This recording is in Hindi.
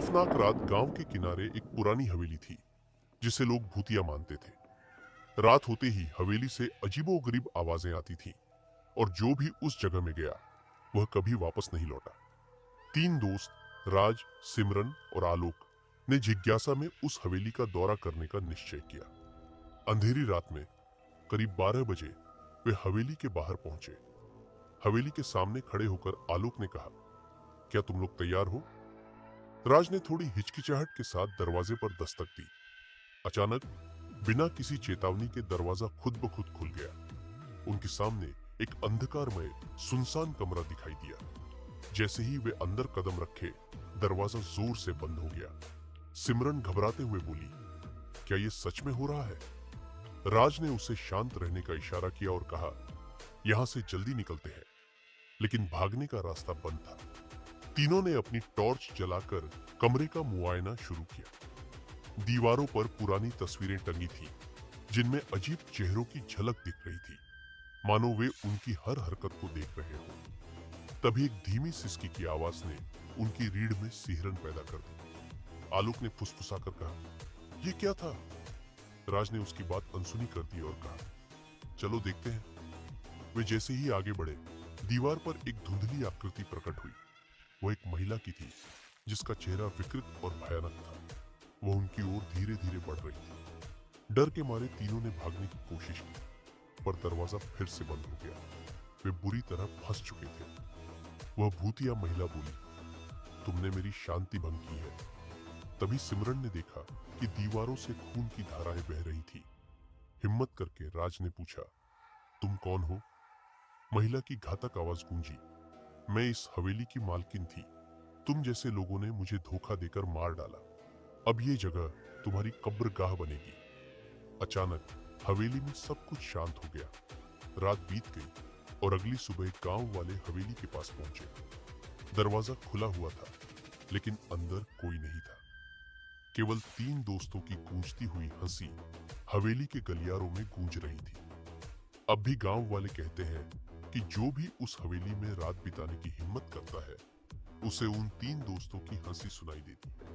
खौफनाक रात गांव के किनारे एक पुरानी हवेली थी जिसे लोग भूतिया मानते थे। रात होते ही हवेली से अजीबोगरीब आवाजें आती थीं और जो भी उस जगह में गया वह कभी वापस नहीं लौटा। तीन दोस्त राज, सिमरन और आलोक ने जिज्ञासा में उस हवेली का दौरा करने का निश्चय किया। अंधेरी रात में करीब 12 बजे वे हवेली के बाहर पहुंचे। हवेली के सामने खड़े होकर आलोक ने कहा, क्या तुम लोग तैयार हो? राज ने थोड़ी हिचकिचाहट के साथ दरवाजे पर दस्तक दी। अचानक बिना किसी चेतावनी के दरवाजा खुद ब खुद खुल गया। उनके सामने एक अंधकारमय सुनसान कमरा दिखाई दिया। जैसे ही वे अंदर कदम रखे दरवाजा जोर से बंद हो गया। सिमरन घबराते हुए बोली, क्या ये सच में हो रहा है? राज ने उसे शांत रहने का इशारा किया और कहा, यहां से जल्दी निकलते हैं। लेकिन भागने का रास्ता बंद था। तीनों ने अपनी टॉर्च जलाकर कमरे का मुआयना शुरू किया। दीवारों पर पुरानी तस्वीरें टंगी थीं, जिनमें अजीब चेहरों की झलक दिख रही थी, मानो वे उनकी हर हरकत को देख रहे हों। तभी एक धीमी सिसकी की आवाज ने उनकी रीढ़ में सिहरन पैदा कर दी। आलोक ने फुसफुसाकर कहा, यह क्या था? राज ने उसकी बात अनसुनी कर दी और कहा, चलो देखते हैं। वे जैसे ही आगे बढ़े, दीवार पर एक धुंधली आकृति प्रकट हुई। वो एक महिला की थी जिसका चेहरा विकृत और भयानक था। वो उनकी ओर धीरे धीरे बढ़ रही थी। डर के मारे तीनों ने भागने की कोशिश की, पर दरवाजा फिर से बंद हो गया। वे बुरी तरह फंस चुके थे। वह भूतिया महिला बोली, तुमने मेरी शांति भंग की है। तभी सिमरन ने देखा कि दीवारों से खून की धाराएं बह रही थी। हिम्मत करके राज ने पूछा, तुम कौन हो? महिला की घातक आवाज गूंजी, मैं इस हवेली की मालकिन थी। तुम जैसे लोगों ने मुझे धोखा देकर मार डाला। अब ये जगह तुम्हारी कब्रगाह बनेगी। अचानक हवेली में सब कुछ शांत हो गया। रात बीत गई और अगली सुबह गांव वाले हवेली के पास पहुंचे। दरवाजा खुला हुआ था, लेकिन अंदर कोई नहीं था। केवल तीन दोस्तों की गूंजती हुई हंसी हवेली के गलियारों में गूंज रही थी। अब भी गांव वाले कहते हैं कि जो भी उस हवेली में रात बिताने की हिम्मत करता है, उसे उन तीन दोस्तों की हंसी सुनाई देती है।